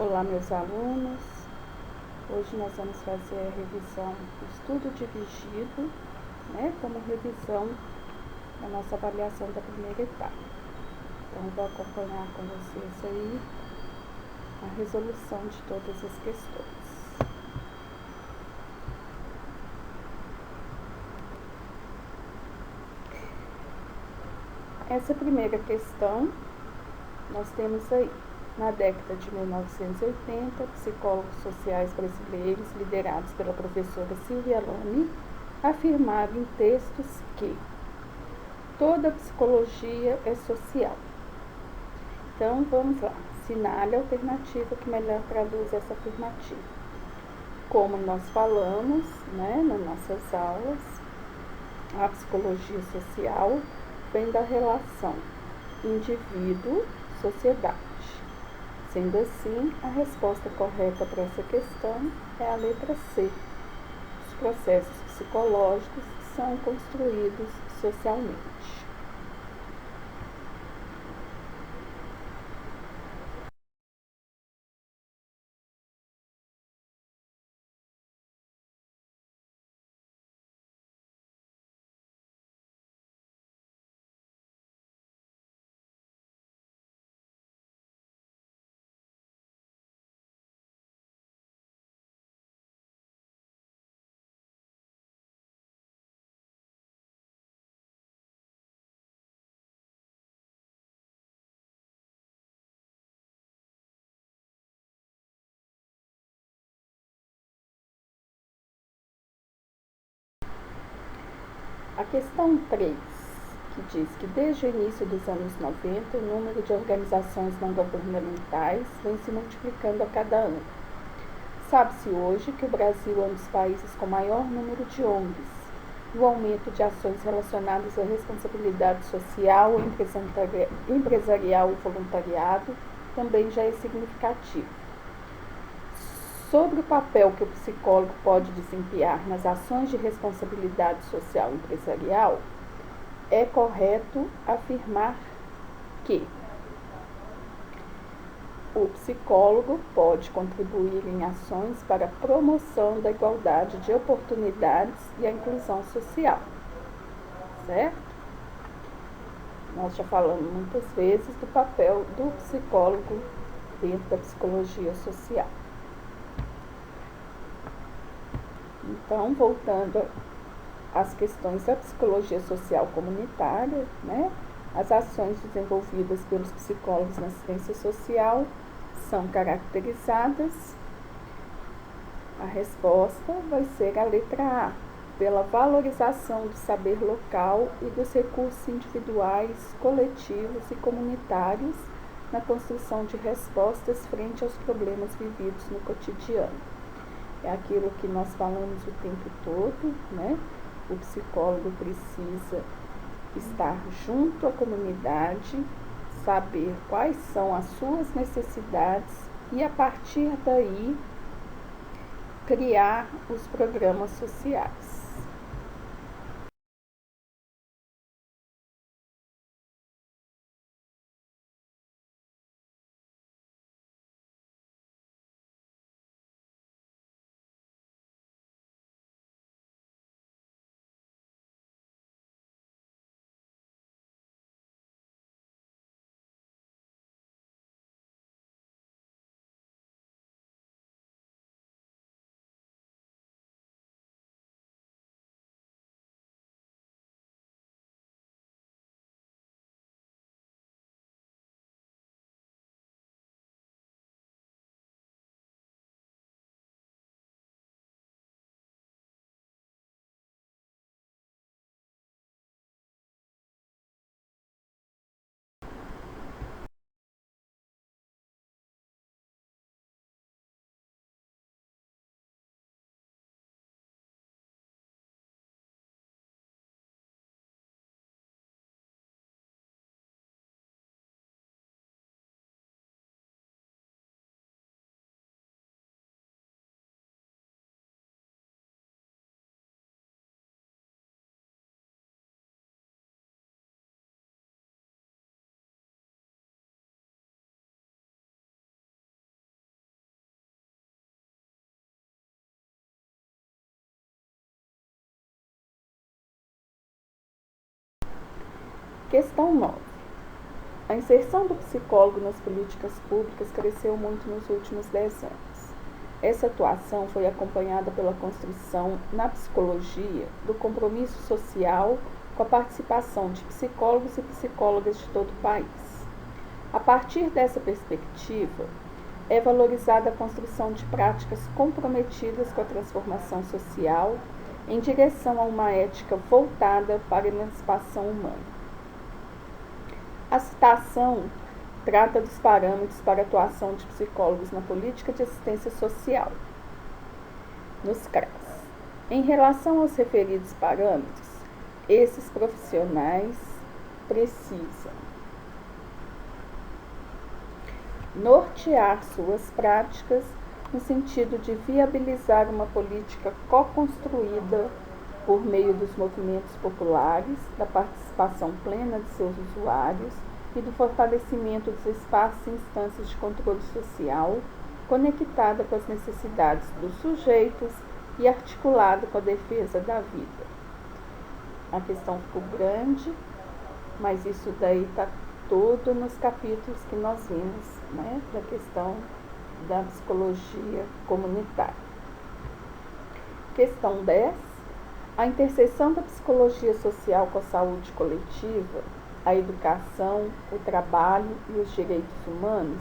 Olá, meus alunos. Hoje nós vamos fazer a revisão do estudo dividido, como revisão da nossa avaliação da primeira etapa. Então, vou acompanhar com vocês aí a resolução de todas as questões. Essa primeira questão, nós temos aí: na década de 1980, psicólogos sociais brasileiros, liderados pela professora Silvia Lamy, afirmaram em textos que toda psicologia é social. Então, vamos lá. Assinale a alternativa que melhor traduz essa afirmativa. Como nós falamos, nas nossas aulas, a psicologia social vem da relação indivíduo-sociedade. Sendo assim, a resposta correta para essa questão é a letra C. Os processos psicológicos são construídos socialmente. A questão 3, que diz que desde o início dos anos 90, o número de organizações não governamentais vem se multiplicando a cada ano. Sabe-se hoje que o Brasil é um dos países com maior número de ONGs. O aumento de ações relacionadas à responsabilidade social, empresarial e voluntariado também já é significativo. Sobre o papel que o psicólogo pode desempenhar nas ações de responsabilidade social e empresarial, é correto afirmar que o psicólogo pode contribuir em ações para a promoção da igualdade de oportunidades e a inclusão social, certo? Nós já falamos muitas vezes do papel do psicólogo dentro da psicologia social. Então, voltando às questões da psicologia social comunitária, as ações desenvolvidas pelos psicólogos na assistência social são caracterizadas. A resposta vai ser a letra A, pela valorização do saber local e dos recursos individuais, coletivos e comunitários na construção de respostas frente aos problemas vividos no cotidiano. É aquilo que nós falamos o tempo todo, O psicólogo precisa estar junto à comunidade, saber quais são as suas necessidades e, a partir daí, criar os programas sociais. Questão 9. A inserção do psicólogo nas políticas públicas cresceu muito nos últimos 10 anos. Essa atuação foi acompanhada pela construção na psicologia do compromisso social com a participação de psicólogos e psicólogas de todo o país. A partir dessa perspectiva, é valorizada a construção de práticas comprometidas com a transformação social em direção a uma ética voltada para a emancipação humana. A citação trata dos parâmetros para a atuação de psicólogos na política de assistência social, nos CRAS. Em relação aos referidos parâmetros, esses profissionais precisam nortear suas práticas no sentido de viabilizar uma política co-construída por meio dos movimentos populares, da participação plena de seus usuários e do fortalecimento dos espaços e instâncias de controle social, conectada com as necessidades dos sujeitos e articulado com a defesa da vida. A questão ficou grande, mas isso daí está todo nos capítulos que nós vimos, né, da questão da psicologia comunitária. Questão 10. A interseção da psicologia social com a saúde coletiva, a educação, o trabalho e os direitos humanos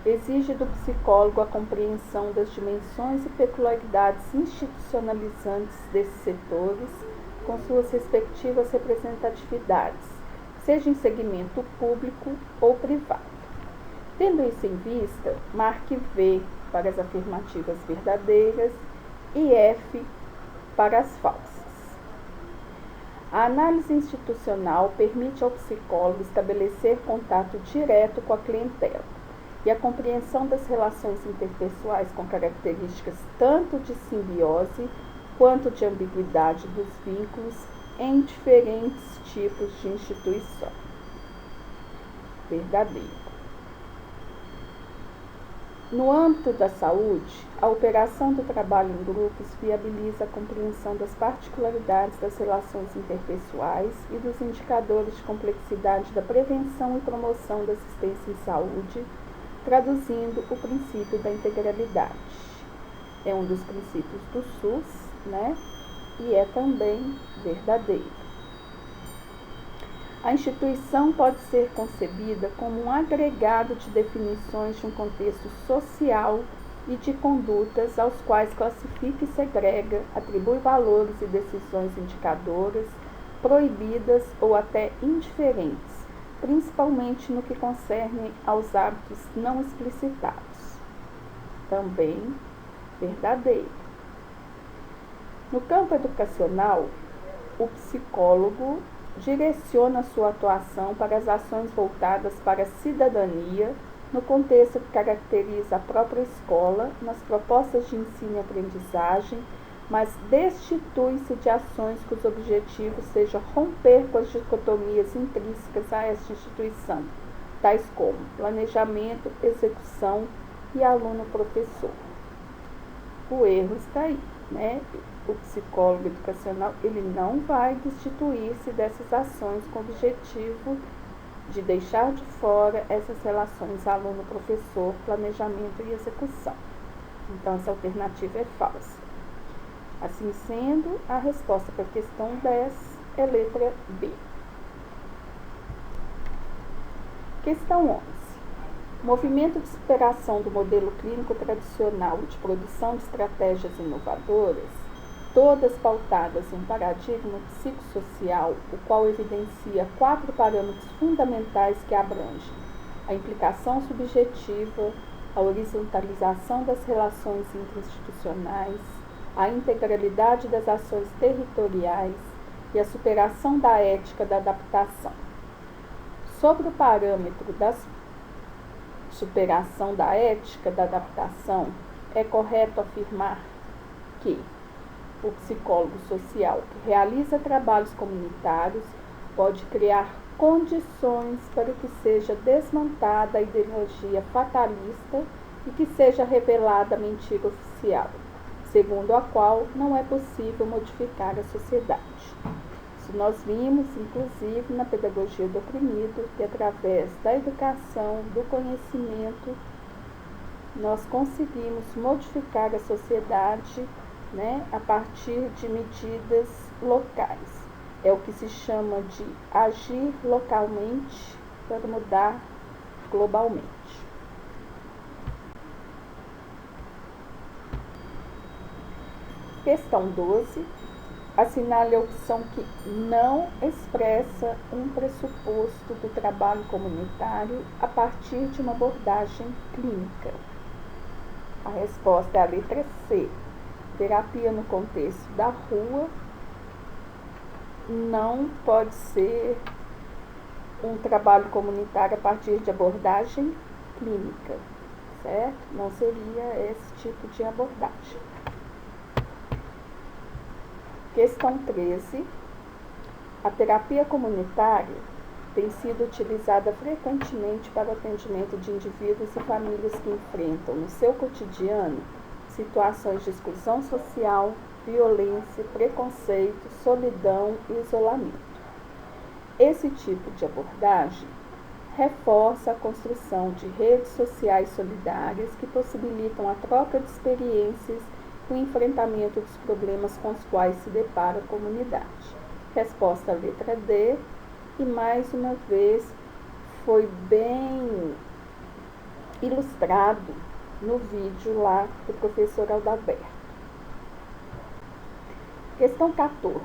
exige do psicólogo a compreensão das dimensões e peculiaridades institucionalizantes desses setores com suas respectivas representatividades, seja em segmento público ou privado. Tendo isso em vista, marque V para as afirmativas verdadeiras e F para as falsas. A análise institucional permite ao psicólogo estabelecer contato direto com a clientela e a compreensão das relações interpessoais com características tanto de simbiose quanto de ambiguidade dos vínculos em diferentes tipos de instituição. Verdadeiro. No âmbito da saúde, a operação do trabalho em grupos viabiliza a compreensão das particularidades das relações interpessoais e dos indicadores de complexidade da prevenção e promoção da assistência em saúde, traduzindo o princípio da integralidade. É um dos princípios do SUS, né? E é também verdadeiro. A instituição pode ser concebida como um agregado de definições de um contexto social e de condutas aos quais classifica e segrega, atribui valores e decisões indicadoras, proibidas ou até indiferentes, principalmente no que concerne aos hábitos não explicitados. Também verdadeiro. No campo educacional, o psicólogo direciona sua atuação para as ações voltadas para a cidadania no contexto que caracteriza a própria escola, nas propostas de ensino e aprendizagem, mas destitui-se de ações cujo objetivo seja romper com as dicotomias intrínsecas a esta instituição, tais como planejamento, execução e aluno-professor. O erro está aí, né? O psicólogo educacional, ele não vai destituir-se dessas ações com o objetivo de deixar de fora essas relações aluno-professor, planejamento e execução. Então, essa alternativa é falsa. Assim sendo, a resposta para a questão 10 é letra B. Questão 11. O movimento de superação do modelo clínico tradicional e de produção de estratégias inovadoras, todas pautadas em um paradigma psicossocial, o qual evidencia 4 parâmetros fundamentais que abrangem a implicação subjetiva, a horizontalização das relações interinstitucionais, a integralidade das ações territoriais e a superação da ética da adaptação. Sobre o parâmetro da superação da ética da adaptação, é correto afirmar que o psicólogo social que realiza trabalhos comunitários pode criar condições para que seja desmontada a ideologia fatalista e que seja revelada a mentira oficial, segundo a qual não é possível modificar a sociedade. Isso nós vimos, inclusive, na pedagogia do oprimido, que através da educação, do conhecimento, nós conseguimos modificar a sociedade, né, a partir de medidas locais. É o que se chama de agir localmente para mudar globalmente. Questão 12. Assinale a opção que não expressa um pressuposto do trabalho comunitário a partir de uma abordagem clínica. A resposta é a letra C. Terapia no contexto da rua não pode ser um trabalho comunitário a partir de abordagem clínica, certo? Não seria esse tipo de abordagem. Questão 13. A terapia comunitária tem sido utilizada frequentemente para o atendimento de indivíduos e famílias que enfrentam no seu cotidiano situações de exclusão social, violência, preconceito, solidão e isolamento. Esse tipo de abordagem reforça a construção de redes sociais solidárias que possibilitam a troca de experiências e o enfrentamento dos problemas com os quais se depara a comunidade. Resposta letra D, e mais uma vez foi bem ilustrado no vídeo lá do professor Adalberto. Questão 14.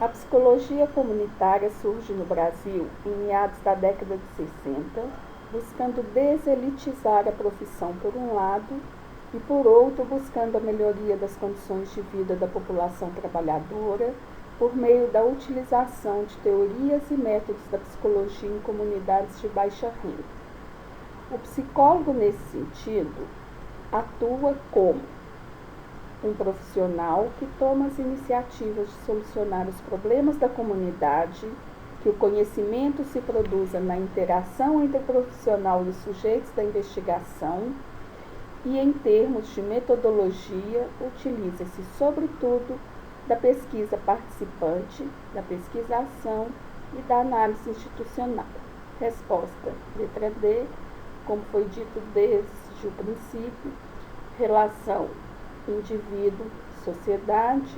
A psicologia comunitária surge no Brasil em meados da década de 60, buscando deselitizar a profissão por um lado e, por outro, buscando a melhoria das condições de vida da população trabalhadora por meio da utilização de teorias e métodos da psicologia em comunidades de baixa renda. O psicólogo, nesse sentido, atua como um profissional que toma as iniciativas de solucionar os problemas da comunidade, que o conhecimento se produza na interação entre o profissional e os sujeitos da investigação, e em termos de metodologia, utiliza-se sobretudo da pesquisa participante, da pesquisação e da análise institucional. Resposta letra D, como foi dito desde o princípio, relação indivíduo-sociedade,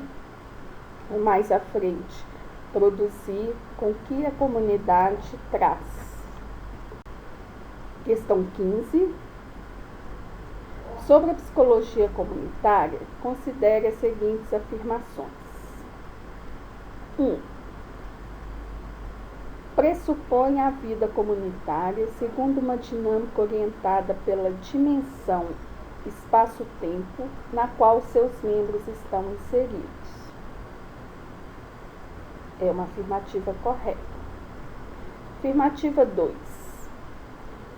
mais à frente, produzir com que a comunidade traz. Questão 15. Sobre a psicologia comunitária, considere as seguintes afirmações. 1. Pressupõe a vida comunitária segundo uma dinâmica orientada pela dimensão espaço-tempo na qual seus membros estão inseridos. É uma afirmativa correta. Afirmativa 2.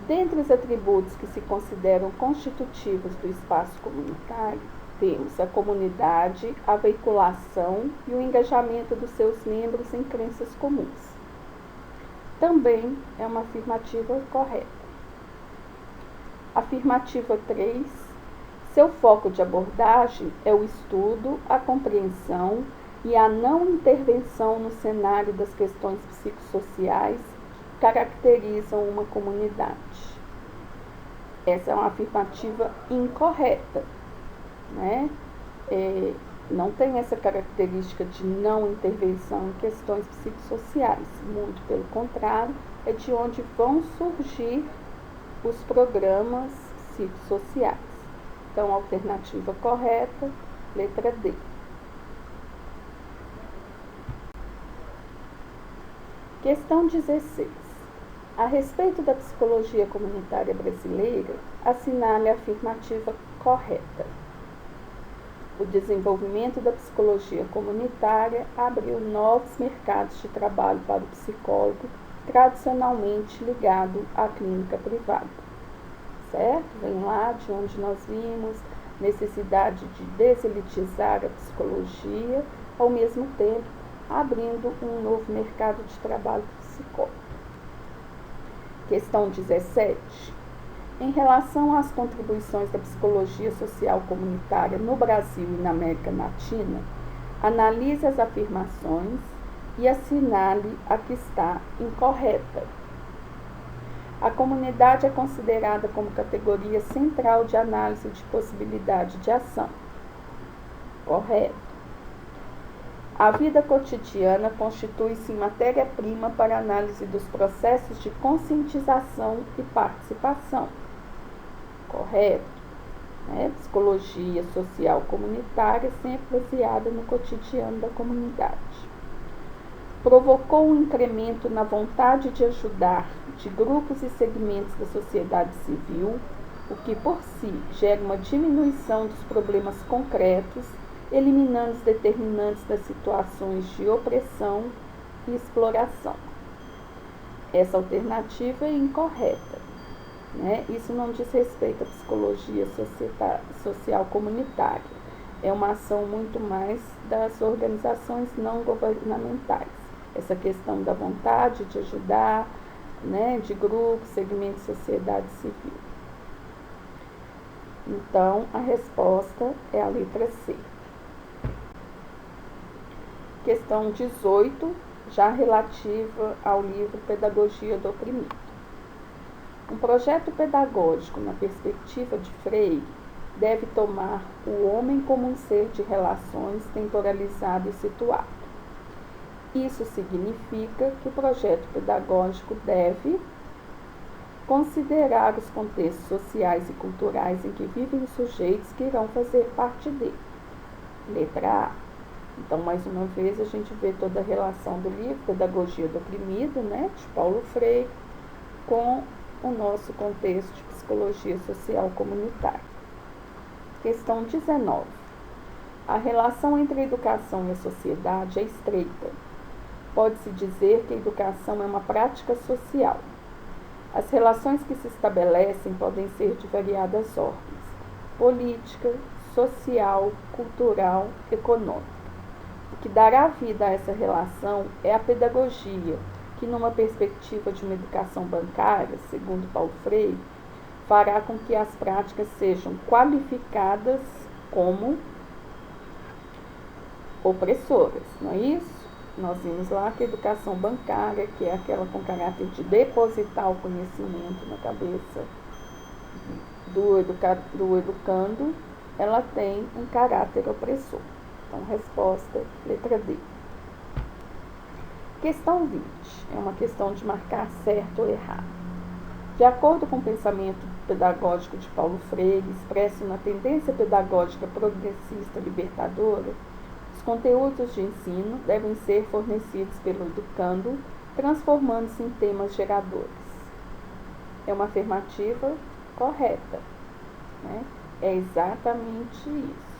Dentre os atributos que se consideram constitutivos do espaço comunitário, temos a comunidade, a veiculação e o engajamento dos seus membros em crenças comuns. Também é uma afirmativa correta. Afirmativa 3. Seu foco de abordagem é o estudo, a compreensão e a não intervenção no cenário das questões psicossociais que caracterizam uma comunidade. Essa é uma afirmativa incorreta, né? Não tem essa característica de não intervenção em questões psicossociais. Muito pelo contrário, é de onde vão surgir os programas psicossociais. Então, alternativa correta, letra D. Questão 16. A respeito da psicologia comunitária brasileira, assinale a afirmativa correta. O desenvolvimento da psicologia comunitária abriu novos mercados de trabalho para o psicólogo, tradicionalmente ligado à clínica privada. Certo? Vem lá de onde nós vimos necessidade de deselitizar a psicologia, ao mesmo tempo abrindo um novo mercado de trabalho para o psicólogo. Questão 17. Em relação às contribuições da psicologia social comunitária no Brasil e na América Latina, analise as afirmações e assinale a que está incorreta. A comunidade é considerada como categoria central de análise de possibilidade de ação. Correto. A vida cotidiana constitui-se em matéria-prima para análise dos processos de conscientização e participação. Correto. Psicologia social comunitária sempre baseada no cotidiano da comunidade. Provocou um incremento na vontade de ajudar de grupos e segmentos da sociedade civil, o que por si gera uma diminuição dos problemas concretos, eliminando os determinantes das situações de opressão e exploração. Essa alternativa é incorreta. Isso não diz respeito à psicologia social comunitária. É uma ação muito mais das organizações não governamentais. Essa questão da vontade de ajudar, de grupos, segmentos de sociedade civil. Então, a resposta é a letra C. Questão 18, já relativa ao livro Pedagogia do Oprimido. Um projeto pedagógico, na perspectiva de Freire, deve tomar o homem como um ser de relações temporalizado e situado. Isso significa que o projeto pedagógico deve considerar os contextos sociais e culturais em que vivem os sujeitos que irão fazer parte dele. Letra A. Então, mais uma vez, a gente vê toda a relação do livro Pedagogia do Oprimido, de Paulo Freire, com o nosso contexto de psicologia social comunitária. Questão 19. A relação entre a educação e a sociedade é estreita. Pode-se dizer que a educação é uma prática social. As relações que se estabelecem podem ser de variadas ordens: política, social, cultural, econômica. O que dará vida a essa relação é a pedagogia, que numa perspectiva de uma educação bancária, segundo Paulo Freire, fará com que as práticas sejam qualificadas como opressoras, não é isso? Nós vimos lá que a educação bancária, que é aquela com caráter de depositar o conhecimento na cabeça do educando, ela tem um caráter opressor. Então, resposta, letra D. Questão 20. É uma questão de marcar certo ou errado. De acordo com o pensamento pedagógico de Paulo Freire, expresso na tendência pedagógica progressista libertadora, os conteúdos de ensino devem ser fornecidos pelo educando, transformando-se em temas geradores. É uma afirmativa correta. É exatamente isso.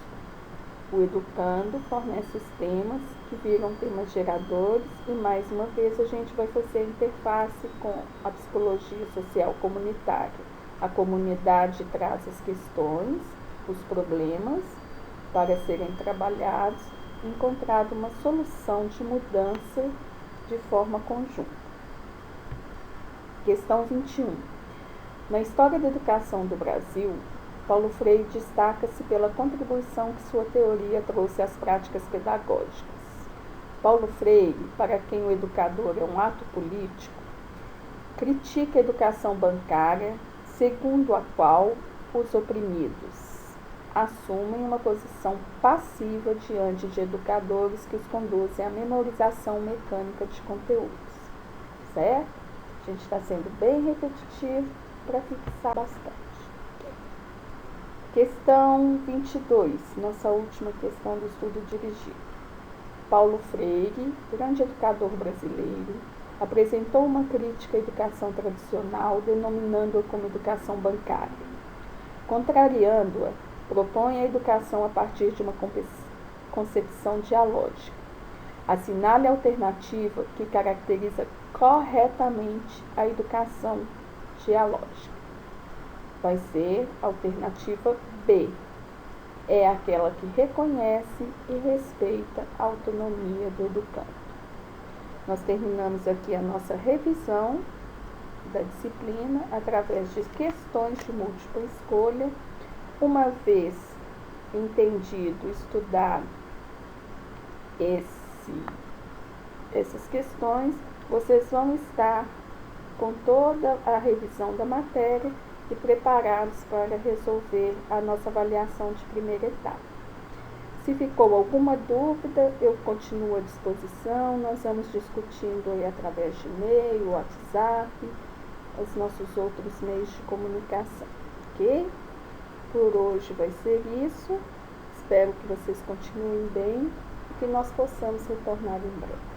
O educando fornece os temas que viram temas geradores e, mais uma vez, a gente vai fazer a interface com a psicologia social comunitária. A comunidade traz as questões, os problemas, para serem trabalhados e encontrada uma solução de mudança de forma conjunta. Questão 21. Na história da educação do Brasil, Paulo Freire destaca-se pela contribuição que sua teoria trouxe às práticas pedagógicas. Paulo Freire, para quem o educador é um ato político, critica a educação bancária, segundo a qual os oprimidos assumem uma posição passiva diante de educadores que os conduzem à memorização mecânica de conteúdos. Certo? A gente está sendo bem repetitivo para fixar bastante. Questão 22, nossa última questão do estudo dirigido. Paulo Freire, grande educador brasileiro, apresentou uma crítica à educação tradicional, denominando-a como educação bancária. Contrariando-a, propõe a educação a partir de uma concepção dialógica. Assinale a alternativa que caracteriza corretamente a educação dialógica. Vai ser a alternativa B. É aquela que reconhece e respeita a autonomia do educando. Nós terminamos aqui a nossa revisão da disciplina através de questões de múltipla escolha. Uma vez entendido, estudado essas questões, vocês vão estar com toda a revisão da matéria e preparados para resolver a nossa avaliação de primeira etapa. Se ficou alguma dúvida, eu continuo à disposição, nós vamos discutindo aí através de e-mail, WhatsApp, os nossos outros meios de comunicação, ok? Por hoje vai ser isso, espero que vocês continuem bem e que nós possamos retornar em breve.